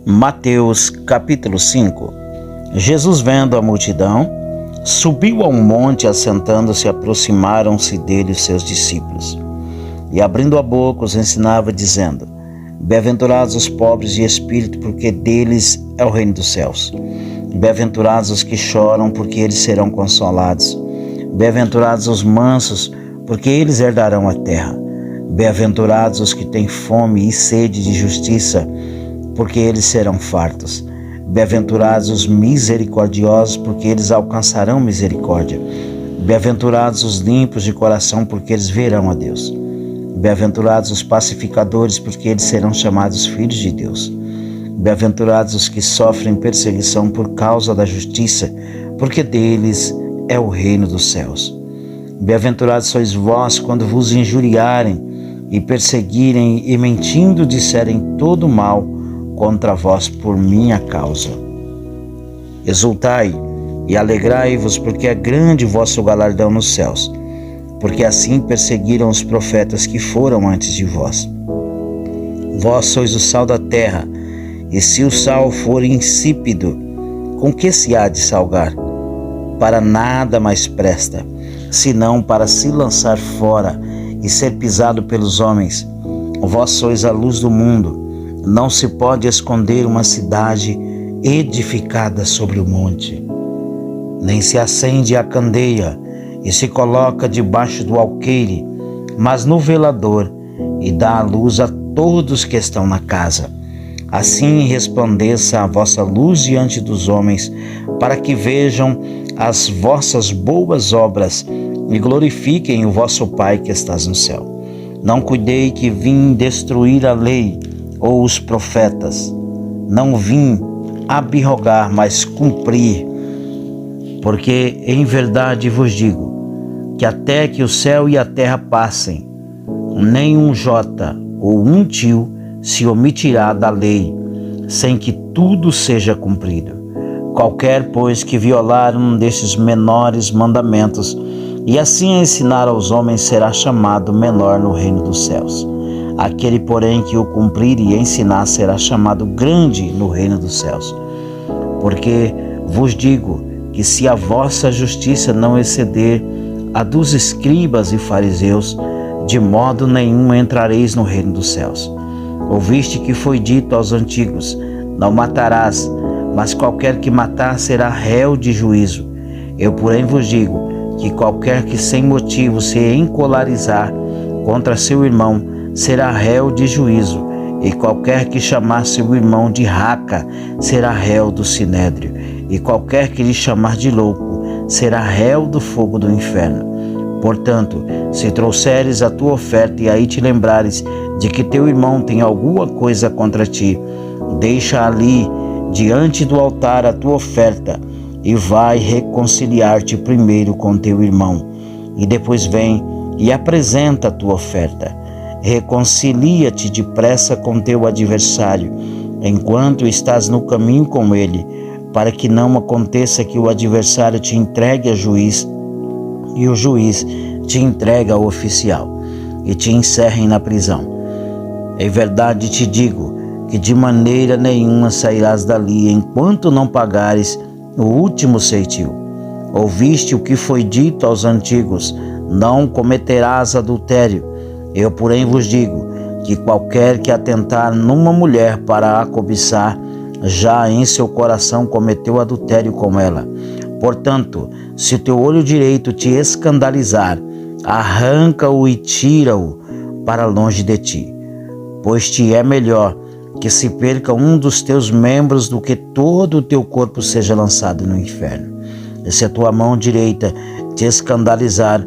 Mateus capítulo 5. Jesus, vendo a multidão, subiu a um monte, assentando-se, aproximaram-se dele os seus discípulos. E abrindo a boca os ensinava, dizendo: Bem-aventurados os pobres de espírito, porque deles é o reino dos céus. Bem-aventurados os que choram, porque eles serão consolados. Bem-aventurados os mansos, porque eles herdarão a terra. Bem-aventurados os que têm fome e sede de justiça, porque eles serão fartos. Bem-aventurados os misericordiosos, porque eles alcançarão misericórdia. Bem-aventurados os limpos de coração, porque eles verão a Deus. Bem-aventurados os pacificadores, porque eles serão chamados filhos de Deus. Bem-aventurados os que sofrem perseguição por causa da justiça, porque deles é o reino dos céus. Bem-aventurados sois vós quando vos injuriarem e perseguirem e mentindo disserem todo mal contra vós por minha causa. Exultai e alegrai-vos, porque é grande o vosso galardão nos céus, porque assim perseguiram os profetas que foram antes de vós. Vós sois o sal da terra, e se o sal for insípido, com que se há de salgar? Para nada mais presta, senão para se lançar fora e ser pisado pelos homens. Vós sois a luz do mundo. Não se pode esconder uma cidade edificada sobre o monte. Nem se acende a candeia e se coloca debaixo do alqueire, mas no velador, e dá a luz a todos que estão na casa. Assim resplandeça a vossa luz diante dos homens, para que vejam as vossas boas obras e glorifiquem o vosso Pai que estás no céu. Não cuidei que vim destruir a lei ou os profetas. Não vim abrogar, mas cumprir. Porque em verdade vos digo, que até que o céu e a terra passem, nem um jota ou um tio se omitirá da lei, sem que tudo seja cumprido. Qualquer, pois, que violar um destes menores mandamentos, e assim ensinar aos homens, será chamado menor no reino dos céus. Aquele, porém, que o cumprir e ensinar, será chamado grande no reino dos céus. Porque vos digo que se a vossa justiça não exceder a dos escribas e fariseus, de modo nenhum entrareis no reino dos céus. Ouviste que foi dito aos antigos: não matarás, mas qualquer que matar será réu de juízo. Eu, porém, vos digo que qualquer que sem motivo se encolarizar contra seu irmão será réu de juízo, e qualquer que chamar seu irmão de raca será réu do sinédrio, e qualquer que lhe chamar de louco será réu do fogo do inferno. Portanto, se trouxeres a tua oferta e aí te lembrares de que teu irmão tem alguma coisa contra ti, deixa ali diante do altar a tua oferta e vai reconciliar-te primeiro com teu irmão, e depois vem e apresenta a tua oferta. Reconcilia-te depressa com teu adversário, enquanto estás no caminho com ele, para que não aconteça que o adversário te entregue a juiz, e o juiz te entregue ao oficial, e te encerrem na prisão. Em verdade te digo, que de maneira nenhuma sairás dali, enquanto não pagares o último ceitil. Ouviste o que foi dito aos antigos: não cometerás adultério. Eu, porém, vos digo que qualquer que atentar numa mulher para a cobiçar, já em seu coração cometeu adultério com ela. Portanto, se o teu olho direito te escandalizar, arranca-o e tira-o para longe de ti. Pois te é melhor que se perca um dos teus membros do que todo o teu corpo seja lançado no inferno. E se a tua mão direita te escandalizar,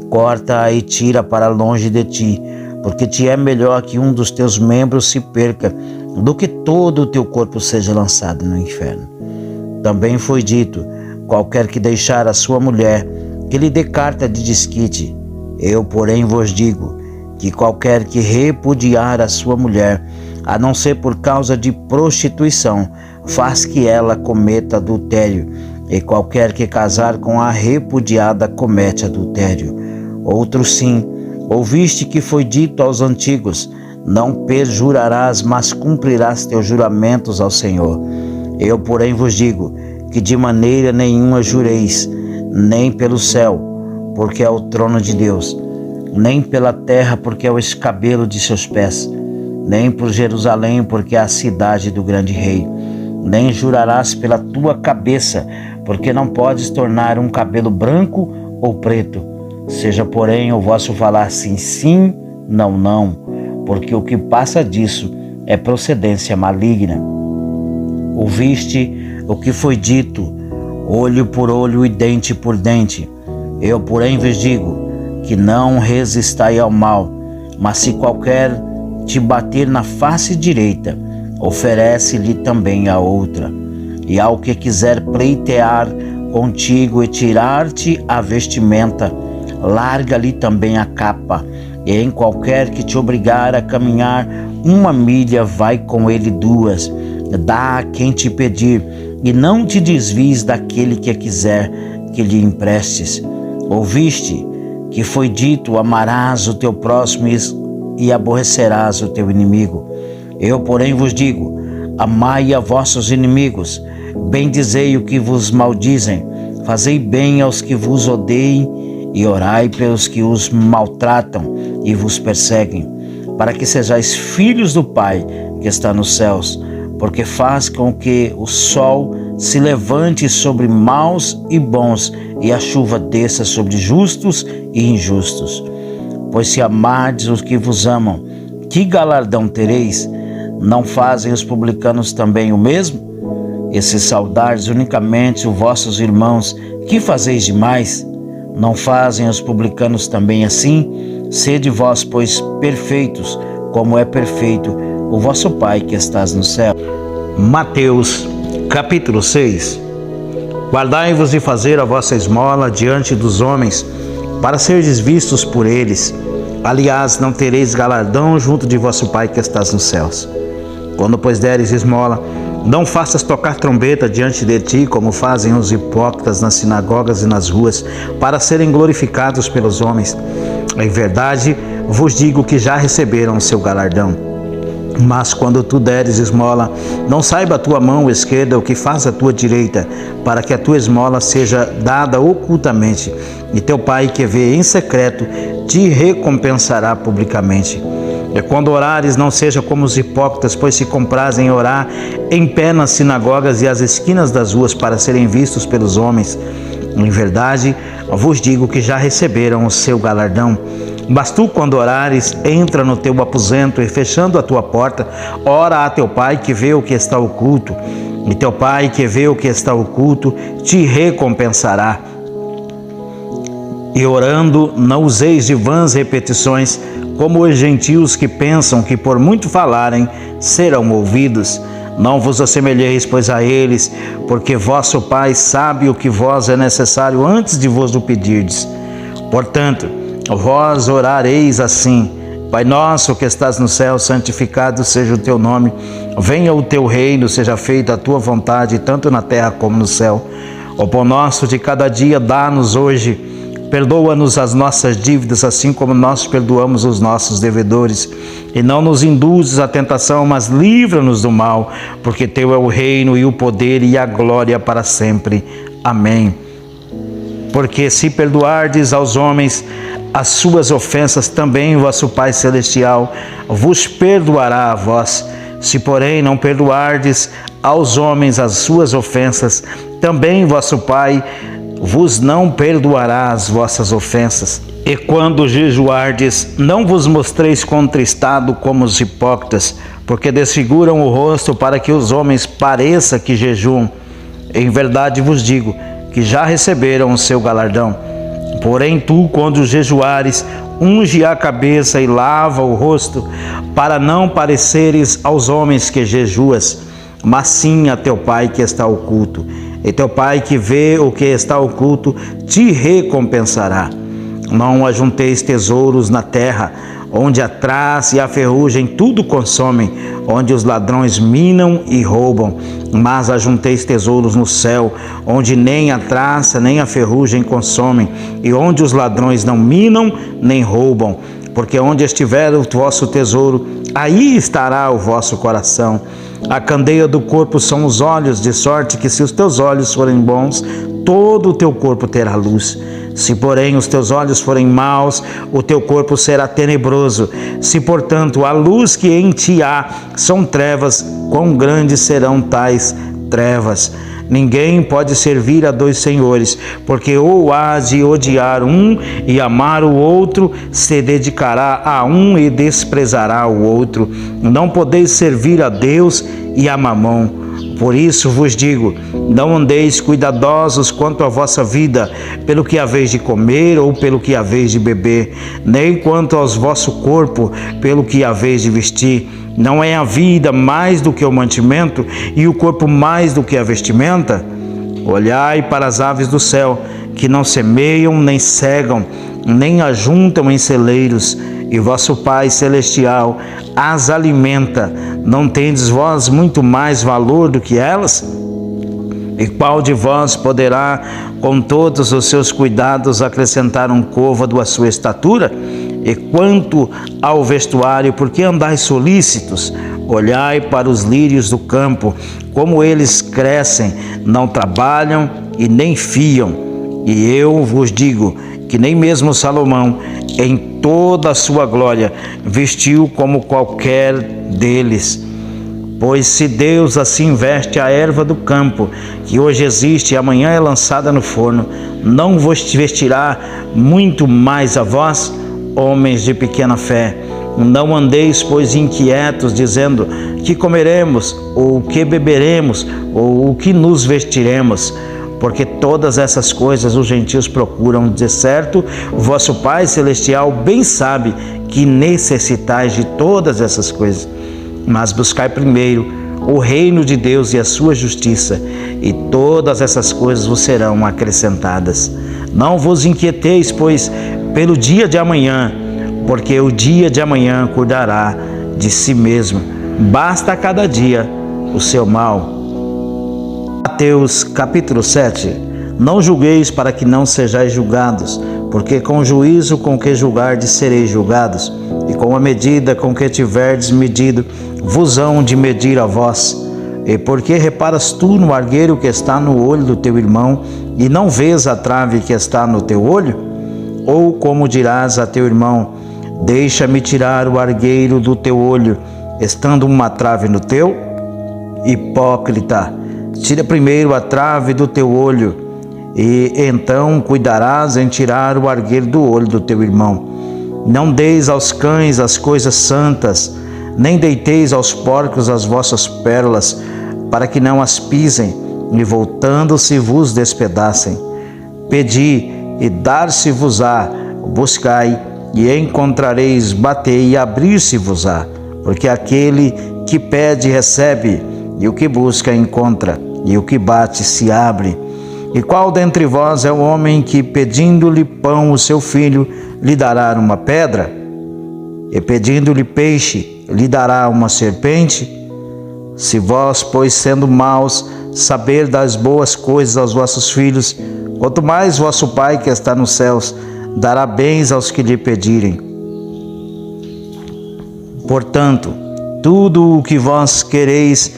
corta-a e tira para longe de ti, porque te é melhor que um dos teus membros se perca do que todo o teu corpo seja lançado no inferno. Também foi dito: qualquer que deixar a sua mulher, que lhe dê carta de desquite. Eu, porém, vos digo que qualquer que repudiar a sua mulher, a não ser por causa de prostituição, faz que ela cometa adultério, e qualquer que casar com a repudiada comete adultério. Outro sim, ouviste que foi dito aos antigos: não perjurarás, mas cumprirás teus juramentos ao Senhor. Eu, porém, vos digo que de maneira nenhuma jureis, nem pelo céu, porque é o trono de Deus, nem pela terra, porque é o escabelo de seus pés, nem por Jerusalém, porque é a cidade do grande rei. Nem jurarás pela tua cabeça, porque não podes tornar um cabelo branco ou preto. Seja, porém, o vosso falar sim, sim, não, não, porque o que passa disso é procedência maligna. Ouviste o que foi dito, olho por olho e dente por dente. Eu, porém, vos digo que não resistai ao mal, mas se qualquer te bater na face direita, oferece-lhe também a outra. E ao que quiser pleitear contigo e tirar-te a vestimenta, larga-lhe também a capa. E em qualquer que te obrigar a caminhar 1 milha, vai com ele 2. Dá a quem te pedir, e não te desvies daquele que quiser que lhe emprestes. Ouviste que foi dito: amarás o teu próximo e aborrecerás o teu inimigo. Eu, porém, vos digo: amai a vossos inimigos, bendizei o que vos maldizem, fazei bem aos que vos odeiem e orai pelos que os maltratam e vos perseguem, para que sejais filhos do Pai que está nos céus, porque faz com que o sol se levante sobre maus e bons, e a chuva desça sobre justos e injustos. Pois se amardes os que vos amam, que galardão tereis? Não fazem os publicanos também o mesmo? E se saudardes unicamente os vossos irmãos, que fazeis demais? Não fazem os publicanos também assim? Sede vós, pois, perfeitos, como é perfeito o vosso Pai que estás no céu. Mateus, capítulo 6. Guardai-vos de fazer a vossa esmola diante dos homens, para serdes vistos por eles. Aliás, não tereis galardão junto de vosso Pai que estás nos céus. Quando, pois, deres esmola, não faças tocar trombeta diante de ti, como fazem os hipócritas nas sinagogas e nas ruas, para serem glorificados pelos homens. Em verdade, vos digo que já receberam o seu galardão. Mas quando tu deres esmola, não saiba a tua mão esquerda o que faz a tua direita, para que a tua esmola seja dada ocultamente, e teu Pai que vê em secreto te recompensará publicamente. E quando orares, não seja como os hipócritas, pois se comprazem em orar em pé nas sinagogas e às esquinas das ruas, para serem vistos pelos homens. Em verdade, vos digo que já receberam o seu galardão. Mas tu, quando orares, entra no teu aposento e, fechando a tua porta, ora a teu Pai que vê o que está oculto. E teu Pai que vê o que está oculto te recompensará. E orando, não useis de vãs repetições, como os gentios que pensam que por muito falarem serão ouvidos. Não vos assemelheis, pois, a eles, porque vosso Pai sabe o que vos é necessário antes de vos o pedirdes. Portanto, vós orareis assim: Pai nosso que estás no céu, santificado seja o teu nome. Venha o teu reino, seja feita a tua vontade, tanto na terra como no céu. O pão nosso de cada dia dá-nos hoje. Perdoa-nos as nossas dívidas, assim como nós perdoamos os nossos devedores. E não nos induzes à tentação, mas livra-nos do mal, porque teu é o reino e o poder e a glória para sempre. Amém. Porque se perdoardes aos homens as suas ofensas, também o vosso Pai Celestial vos perdoará a vós. Se, porém, não perdoardes aos homens as suas ofensas, também vosso Pai vos não perdoará as vossas ofensas. E quando jejuardes, não vos mostreis contristado como os hipócritas, porque desfiguram o rosto para que os homens pareça que jejuam. Em verdade vos digo que já receberam o seu galardão. Porém tu, quando jejuares, unge a cabeça e lava o rosto, para não pareceres aos homens que jejuas, mas sim a teu Pai que está oculto. E teu Pai que vê o que está oculto te recompensará. Não ajunteis tesouros na terra, onde a traça e a ferrugem tudo consomem, onde os ladrões minam e roubam. Mas ajunteis tesouros no céu, onde nem a traça nem a ferrugem consomem, e onde os ladrões não minam nem roubam. porque onde estiver o vosso tesouro, aí estará o vosso coração. A candeia do corpo são os olhos, de sorte que se os teus olhos forem bons, todo o teu corpo terá luz. Se, porém, os teus olhos forem maus, o teu corpo será tenebroso. Se, portanto, a luz que em ti há são trevas, quão grandes serão tais trevas? Ninguém pode servir a dois senhores, porque ou há de odiar um e amar o outro, se dedicará a um e desprezará o outro. Não podeis servir a Deus e a Mamom. Por isso vos digo, não andeis cuidadosos quanto à vossa vida, pelo que haveis de comer ou pelo que haveis de beber, nem quanto ao vosso corpo, pelo que haveis de vestir. Não é a vida mais do que o mantimento, e o corpo mais do que a vestimenta? Olhai para as aves do céu, que não semeiam, nem cegam, nem ajuntam em celeiros, e vosso Pai Celestial as alimenta. Não tendes vós muito mais valor do que elas? E qual de vós poderá, com todos os seus cuidados, acrescentar um côvado à sua estatura? E quanto ao vestuário, por que andais solícitos? Olhai para os lírios do campo, como eles crescem, não trabalham e nem fiam. E eu vos digo que nem mesmo Salomão, em toda a sua glória, vestiu como qualquer deles. Pois se Deus assim veste a erva do campo, que hoje existe e amanhã é lançada no forno, não vos vestirá muito mais a vós, homens de pequena fé? Não andeis, pois, inquietos, dizendo: que comeremos, ou que beberemos, ou o que nos vestiremos? Porque todas essas coisas os gentios procuram. De certo, o vosso Pai Celestial bem sabe que necessitais de todas essas coisas. Mas buscai primeiro o reino de Deus e a sua justiça, e todas essas coisas vos serão acrescentadas. Não vos inquieteis, pois, pelo dia de amanhã, porque o dia de amanhã cuidará de si mesmo. Basta a cada dia o seu mal. Mateus capítulo 7. Não julgueis para que não sejais julgados, porque com o juízo com que julgardes sereis julgados, e com a medida com que tiverdes medido, vos hão de medir a vós. E por que reparas tu no argueiro que está no olho do teu irmão, e não vês a trave que está no teu olho? Ou como dirás a teu irmão: deixa-me tirar o argueiro do teu olho, estando uma trave no teu? Hipócrita, tira primeiro a trave do teu olho, e então cuidarás em tirar o argueiro do olho do teu irmão. Não deis aos cães as coisas santas, nem deiteis aos porcos as vossas pérolas, para que não as pisem, e voltando-se vos despedacem. Pedi, e dar-se-vos-á, buscai, e encontrareis, batei, e abrir-se-vos-á. Porque aquele que pede, recebe, e o que busca, encontra, e o que bate, se abre. E qual dentre vós é o homem que, pedindo-lhe pão o seu filho, lhe dará uma pedra? E pedindo-lhe peixe, lhe dará uma serpente? Se vós, pois, sendo maus, saber das boas coisas aos vossos filhos, quanto mais vosso Pai que está nos céus dará bens aos que lhe pedirem. Portanto, tudo o que vós quereis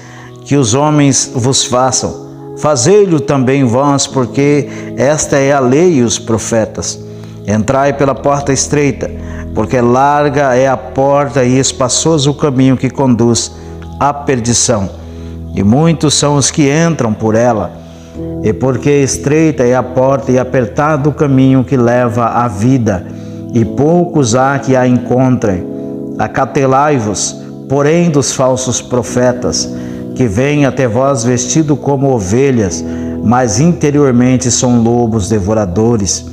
que os homens vos façam, fazei-lo também vós, porque esta é a lei e os profetas. Entrai pela porta estreita, porque larga é a porta e espaçoso o caminho que conduz à perdição, e muitos são os que entram por ela. E porque estreita é a porta e apertado o caminho que leva à vida, e poucos há que a encontrem. Acautelai-vos, porém, dos falsos profetas, que vêm até vós vestidos como ovelhas, mas interiormente são lobos devoradores.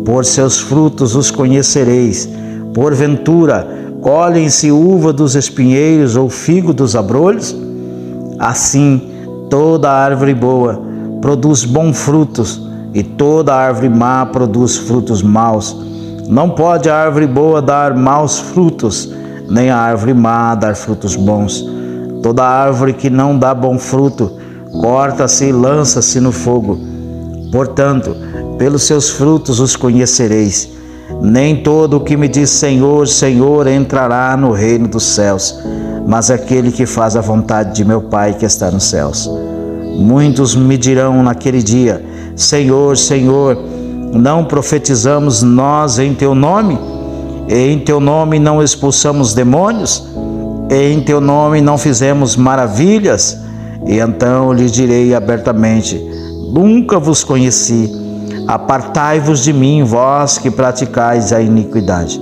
Por seus frutos os conhecereis. Porventura, colhem-se uva dos espinheiros ou figo dos abrolhos? Assim, toda árvore boa produz bons frutos, e toda árvore má produz frutos maus. Não pode a árvore boa dar maus frutos, nem a árvore má dar frutos bons. Toda árvore que não dá bom fruto, corta-se e lança-se no fogo. Portanto, pelos seus frutos os conhecereis. Nem todo o que me diz Senhor, Senhor entrará no reino dos céus, mas aquele que faz a vontade de meu Pai que está nos céus. Muitos me dirão naquele dia: Senhor, Senhor, não profetizamos nós em teu nome? Em teu nome não expulsamos demônios? Em teu nome não fizemos maravilhas? E então lhes direi abertamente: nunca vos conheci. Apartai-vos de mim, vós que praticais a iniquidade.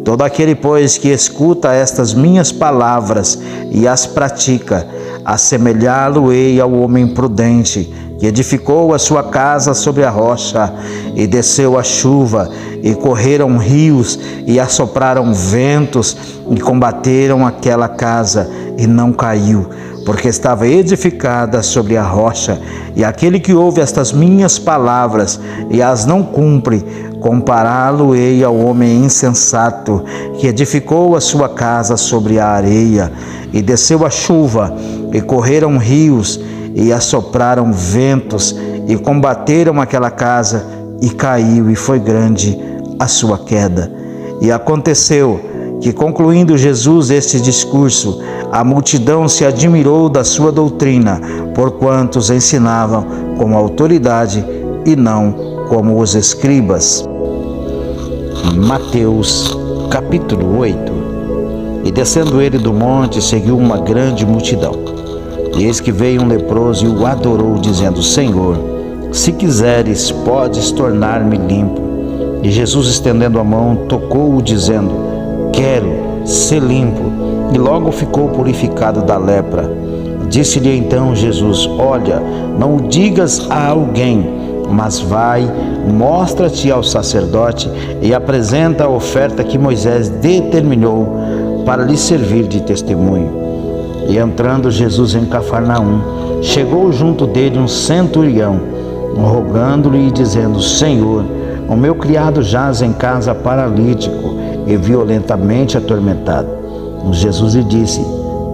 Todo aquele, pois, que escuta estas minhas palavras e as pratica, assemelhá-lo-ei ao homem prudente, que edificou a sua casa sobre a rocha, e desceu a chuva, e correram rios, e assopraram ventos, e combateram aquela casa, e não caiu, porque estava edificada sobre a rocha. E aquele que ouve estas minhas palavras e as não cumpre, compará-lo-ei ao homem insensato, que edificou a sua casa sobre a areia, e desceu a chuva, e correram rios, e assopraram ventos, e combateram aquela casa, e caiu, e foi grande a sua queda. E aconteceu que, concluindo Jesus este discurso, a multidão se admirou da sua doutrina, porquanto os ensinavam com autoridade e não como os escribas. Mateus, capítulo 8. E descendo ele do monte, seguiu uma grande multidão. E eis que veio um leproso e o adorou, dizendo: Senhor, se quiseres, podes tornar-me limpo. E Jesus, estendendo a mão, tocou-o, dizendo: quero, ser limpo. E logo ficou purificado da lepra. Disse-lhe então Jesus: olha, não o digas a alguém, mas vai, mostra-te ao sacerdote e apresenta a oferta que Moisés determinou para lhe servir de testemunho. E entrando Jesus em Cafarnaum, chegou junto dele um centurião, rogando-lhe e dizendo: Senhor, o meu criado jaz em casa paralítico e violentamente atormentado. Jesus lhe disse: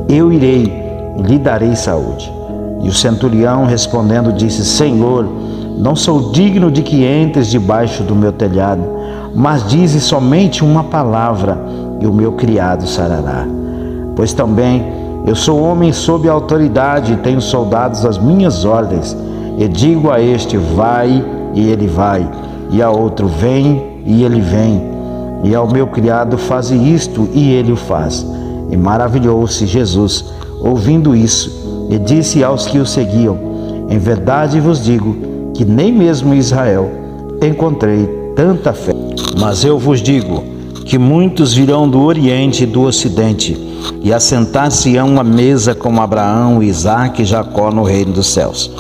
eu irei e lhe darei saúde. E o centurião respondendo disse: Senhor, não sou digno de que entres debaixo do meu telhado, mas dize somente uma palavra e o meu criado sarará. Pois também eu sou homem sob autoridade e tenho soldados às minhas ordens. E digo a este: vai, e ele vai, e a outro: vem, e ele vem, e ao meu criado: faze isto, e ele o faz. E maravilhou-se Jesus ouvindo isso, e disse aos que o seguiam: em verdade vos digo que nem mesmo em Israel encontrei tanta fé. Mas eu vos digo que muitos virão do Oriente e do Ocidente e assentar-se-ão à mesa com Abraão, Isaque e Jacó no reino dos céus.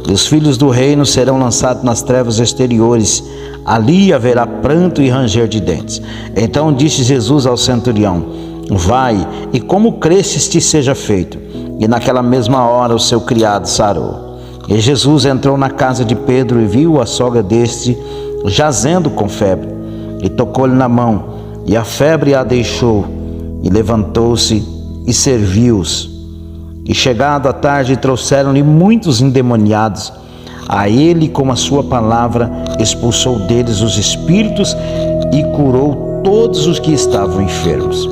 E os filhos do reino serão lançados nas trevas exteriores. Ali haverá pranto e ranger de dentes. Então disse Jesus ao centurião: vai, e como cresces te seja feito. E naquela mesma hora o seu criado sarou. E Jesus entrou na casa de Pedro e viu a sogra deste jazendo com febre. E tocou-lhe na mão, e a febre a deixou, e levantou-se e serviu-os. E chegado a tarde, trouxeram-lhe muitos endemoniados. A ele, com a sua palavra, expulsou deles os espíritos e curou todos os que estavam enfermos.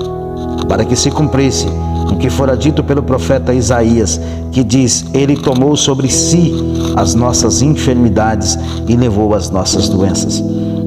Para que se cumprisse o que fora dito pelo profeta Isaías, que diz: ele tomou sobre si as nossas enfermidades e levou as nossas doenças.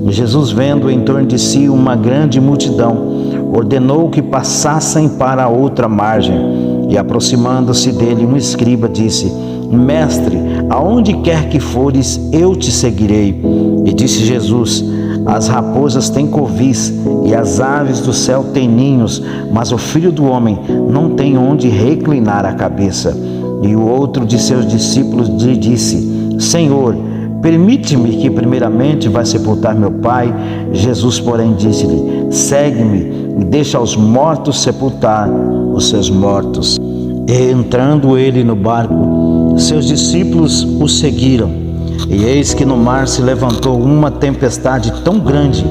E Jesus, vendo em torno de si uma grande multidão, ordenou que passassem para a outra margem. E aproximando-se dele um escriba disse: Mestre, aonde quer que fores, eu te seguirei. E disse Jesus: as raposas têm covis e as aves do céu têm ninhos, mas o Filho do Homem não tem onde reclinar a cabeça. E o outro de seus discípulos lhe disse: Senhor, permite-me que primeiramente vá sepultar meu pai. Jesus, porém, disse-lhe: segue-me e deixa os mortos sepultar os seus mortos. E entrando ele no barco, seus discípulos o seguiram. E eis que no mar se levantou uma tempestade tão grande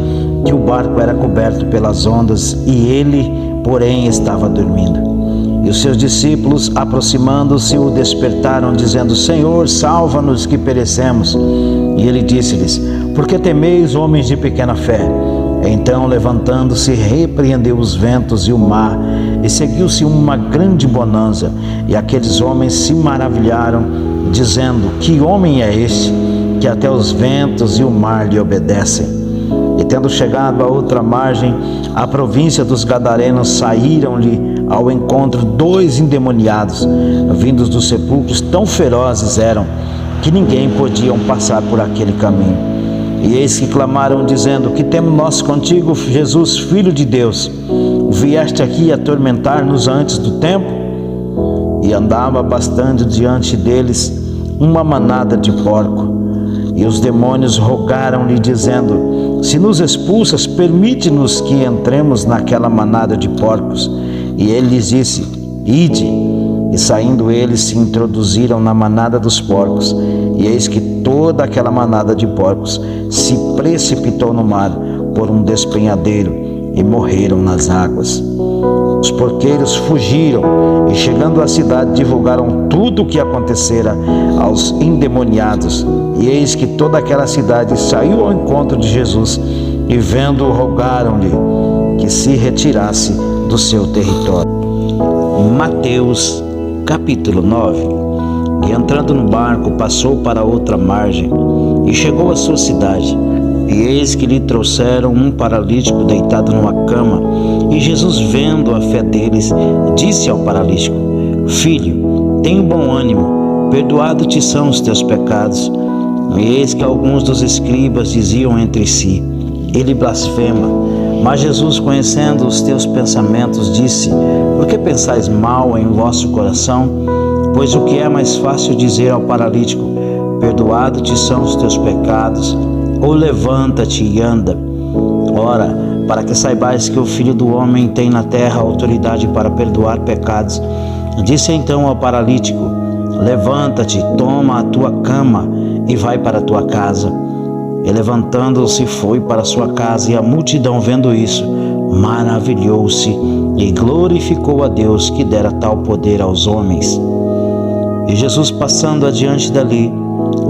que o barco era coberto pelas ondas, e ele, porém, estava dormindo. E os seus discípulos, aproximando-se, o despertaram, dizendo: Senhor, salva-nos que perecemos. E ele disse-lhes: por que temeis, homens de pequena fé? Então, levantando-se, repreendeu os ventos e o mar, e seguiu-se uma grande bonança. E aqueles homens se maravilharam, dizendo: que homem é este, que até os ventos e o mar lhe obedecem? E tendo chegado à outra margem, a província dos Gadarenos, saíram-lhe ao encontro 2 endemoniados, vindos dos sepulcros. Tão ferozes eram, que ninguém podia passar por aquele caminho. E eis que clamaram, dizendo: que temos nós contigo, Jesus, Filho de Deus? Vieste aqui atormentar-nos antes do tempo? E andava bastante diante deles uma manada de porco. E os demônios rogaram-lhe, dizendo: se nos expulsas, permite-nos que entremos naquela manada de porcos. E ele lhes disse: ide. E saindo eles, se introduziram na manada dos porcos. E eis que toda aquela manada de porcos se precipitou no mar por um despenhadeiro e morreram nas águas. Os porqueiros fugiram e, chegando à cidade, divulgaram tudo o que acontecera aos endemoniados. E eis que toda aquela cidade saiu ao encontro de Jesus e, vendo-o, rogaram-lhe que se retirasse do seu território. Mateus capítulo 9. E entrando no barco, passou para outra margem e chegou à sua cidade. E eis que lhe trouxeram um paralítico deitado numa cama. E Jesus, vendo a fé deles, disse ao paralítico: filho, tenha bom ânimo, perdoado-te são os teus pecados. E eis que alguns dos escribas diziam entre si: ele blasfema. Mas Jesus, conhecendo os teus pensamentos, disse: por que pensais mal em vosso coração? Pois o que é mais fácil dizer ao paralítico: perdoado-te são os teus pecados, ou levanta-te e anda? Ora, para que saibais que o Filho do Homem tem na terra autoridade para perdoar pecados, disse então ao paralítico: levanta-te, toma a tua cama e vai para a tua casa. E levantando-se foi para a sua casa, e a multidão, vendo isso, maravilhou-se e glorificou a Deus, que dera tal poder aos homens. E Jesus, passando adiante dali,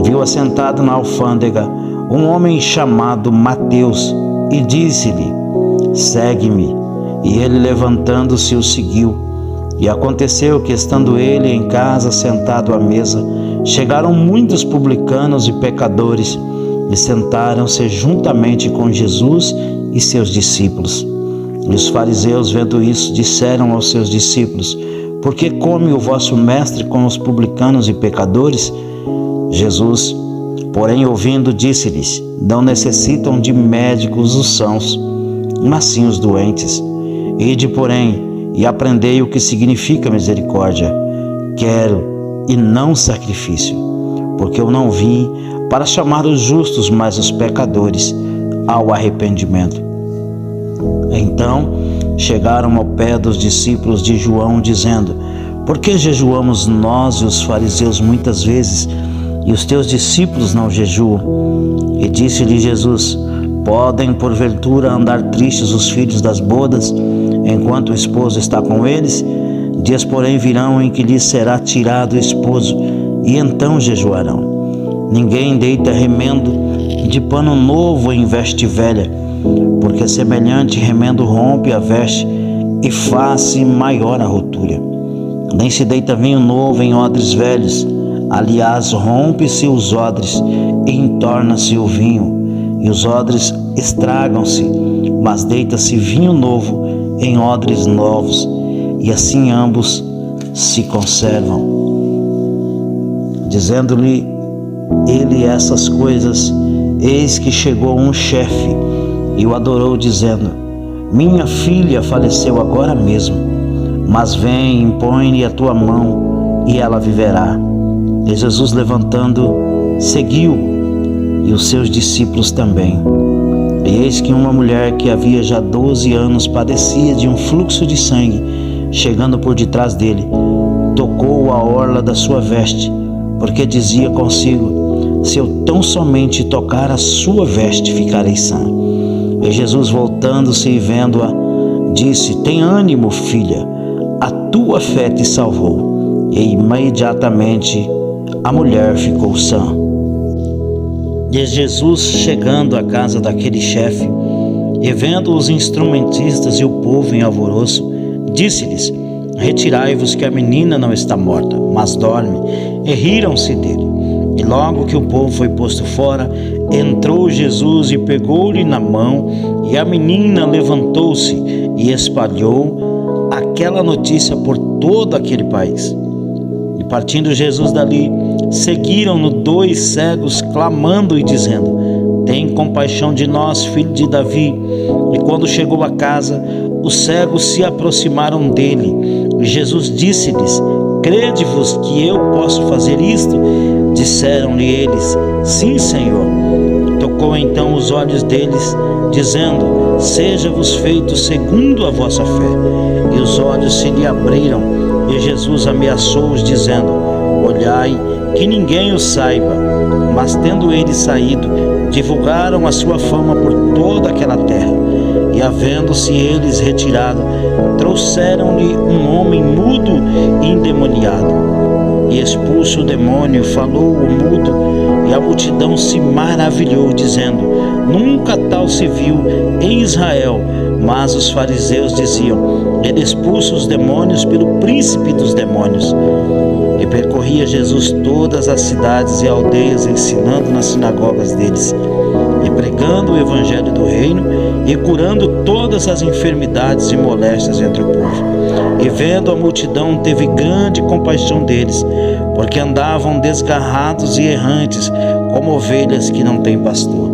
viu assentado na alfândega um homem chamado Mateus, e disse-lhe: segue-me. E ele, levantando-se, o seguiu. E aconteceu que, estando ele em casa sentado à mesa, chegaram muitos publicanos e pecadores, e sentaram-se juntamente com Jesus e seus discípulos. E os fariseus, vendo isso, disseram aos seus discípulos: por que come o vosso mestre com os publicanos e pecadores? Jesus, porém, ouvindo, disse-lhes: não necessitam de médicos os sãos, mas sim os doentes. Ide, porém, e aprendei o que significa misericórdia. Quero e não sacrifício, porque eu não vim para chamar os justos, mas os pecadores ao arrependimento. Então chegaram ao pé dos discípulos de João, dizendo: por que jejuamos nós e os fariseus muitas vezes, e os teus discípulos não jejuam? E disse-lhe Jesus: podem porventura andar tristes os filhos das bodas, enquanto o esposo está com eles? Dias, porém, virão em que lhes será tirado o esposo, e então jejuarão. Ninguém deita remendo de pano novo em veste velha, porque semelhante remendo rompe a veste e faz-se maior a rotura. Nem se deita vinho novo em odres velhos, aliás, rompe-se os odres e entorna-se o vinho, e os odres estragam-se, mas deita-se vinho novo em odres novos, e assim ambos se conservam. Dizendo-lhe ele essas coisas, eis que chegou um chefe e o adorou, dizendo: minha filha faleceu agora mesmo, mas vem, impõe-lhe a tua mão e ela viverá. E Jesus, levantando, seguiu, e os seus discípulos também. E eis que uma mulher que havia já 12 anos padecia de um fluxo de sangue, chegando por detrás dele, tocou a orla da sua veste, porque dizia consigo: se eu tão somente tocar a sua veste, ficarei sã. E Jesus, voltando-se e vendo-a, disse: tem ânimo, filha, a tua fé te salvou. E imediatamente a mulher ficou sã. E Jesus, chegando à casa daquele chefe, E vendo os instrumentistas e o povo em alvoroço, disse-lhes: Retirai-vos, que a menina não está morta, mas dorme. E riram-se dele. E logo que o povo foi posto fora, entrou Jesus e pegou-lhe na mão, e a menina levantou-se e espalhou aquela notícia por todo aquele país. E partindo Jesus dali, seguiram-no 2 cegos, clamando e dizendo: Tem compaixão de nós, filho de Davi. E quando chegou a casa, os cegos se aproximaram dele. E Jesus disse-lhes: Crede-vos que eu posso fazer isto? Disseram-lhe eles: Sim, Senhor. Tocou então os olhos deles, dizendo: Seja-vos feito segundo a vossa fé. E os olhos se lhe abriram. E Jesus ameaçou-os, dizendo: Olhai, que ninguém o saiba. Mas tendo eles saído, divulgaram a sua fama por toda aquela terra. E havendo-se eles retirado, trouxeram-lhe um homem mudo e endemoniado. E expulso o demônio, falou o mudo, e a multidão se maravilhou, dizendo: Nunca tal se viu em Israel. Mas os fariseus diziam: Ele expulsa os demônios pelo príncipe dos demônios. E percorria Jesus todas as cidades e aldeias, ensinando nas sinagogas deles, e pregando o evangelho do reino, e curando todas as enfermidades e moléstias entre o povo. E vendo a multidão, teve grande compaixão deles, porque andavam desgarrados e errantes, como ovelhas que não têm pastor.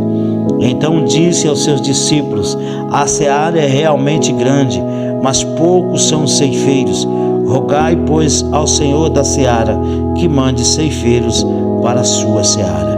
Então disse aos seus discípulos: A seara é realmente grande, mas poucos são os ceifeiros. Rogai, pois, ao Senhor da seara que mande ceifeiros para a sua seara.